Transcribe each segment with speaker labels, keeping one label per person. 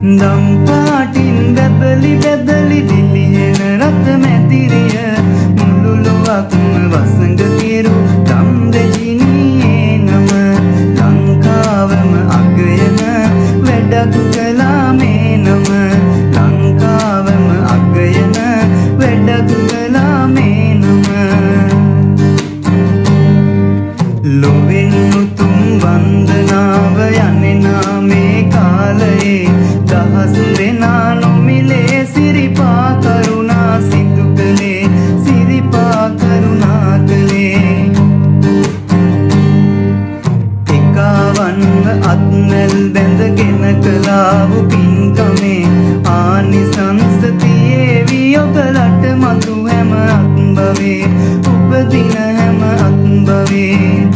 Speaker 1: දම් පාටින් බැබලි බැබලි දිලිහෙන රත මැදිරිය මුළු ලොවක්ම වසඟ කිරු දම් දෙජිනියේ නම ලංකාවම අගයන වැඩක් කළා මේ නම ලංකාවම අගයන වැඩක් කළා මේ නම ලොවෙන් උතුම් වන්දනාව යන්නේ නාමේ කාලයේ දහස් දෙනා නොමිලේ සිරිපා කරුණා සිදු කළේ සිරිපා කරුණා කළේ එකවන්ව අත්නැල් බැඳගෙන කලාව පින්කමේ ආනිසංස තියේවි ඔබලට මතු හැම අත්බවේ උපදින හැම අත්බවේ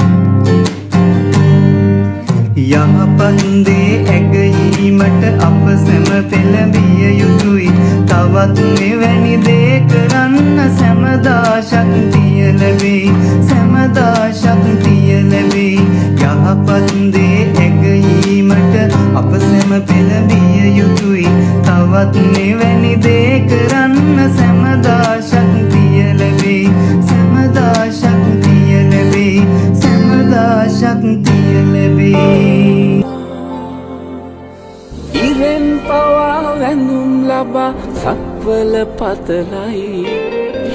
Speaker 1: යහපත් දේ ඇගීමට අප සැම පෙළඹිය යුතුයි තවත් මෙවැනි දේ කරන්න සැමදා ශක්තිය ලැබෙයි සැමදා ශක්තිය ලැබෙයි යහපත් දේ ඇගීමට අප සැම පෙළඹිය යුතුයි තවත් මෙවැනි දේ කරන්න සැමදා ශක්තිය ලැබෙයි සැමදා ශක්තිය ලැබෙයි සැමදා ශක්තිය ලැබෙයි
Speaker 2: ඉරෙන් පවා වැඳුම් ලබා සක්වල පතලයි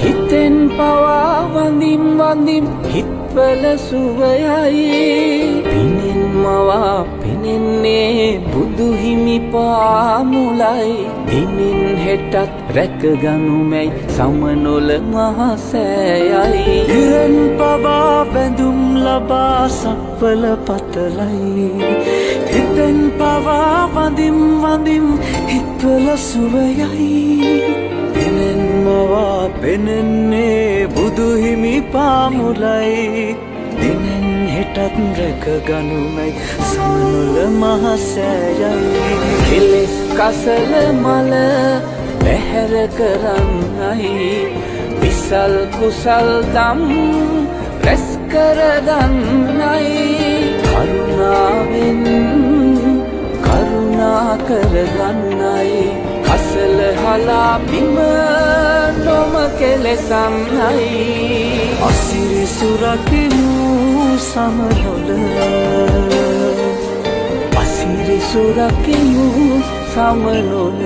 Speaker 2: හිතෙන් පවා වඳිම් වඳිම් හිත්වල සුවයයි පිනෙන් මවා පෙනෙන්නේ බුදු හිමි පාමුලයි දිනෙන් හෙටත් රැකගනුමැයි සමනොල මහසෑයයි ඉරෙන් පවා වැඳුම් ලබා සක්වල පතලයි හිතෙන් පවා වඳිම් වඳිම් හිත්වල සුවයයි පිනෙන් මවා පෙනෙන්නේ බුදු හිමි පාමුලයි දිනෙන් හෙටත් රැකගනුමැයි සමනොල මහසෑයයි කෙලෙස් කසල මල පැහැර කරන්නයි විසල් කුසල් දම් රැස් කරගන්නයි කරුණාවෙන් කරුණා කරගන්නයි කසල හලා බිම නොම කෙලෙසන්නයි අසිරි සුරකිමු සමනොල අසිරි සුරකිමු සමනොල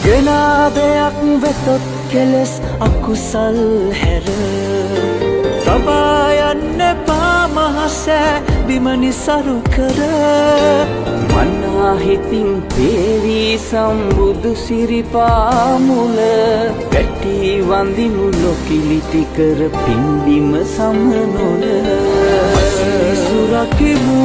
Speaker 2: ගෙනාදයක් වෙතොත් කෙලෙස් අකුසල් හැර තබා යන්න එපා මහසෑ බිමනි සරු කර මන්නා හිතින් පේවී සම්බුදු සිරිපා මුල වැටි වඳිනු ලොකිලිටි කර පින්බිම සමනොල සුරකිමු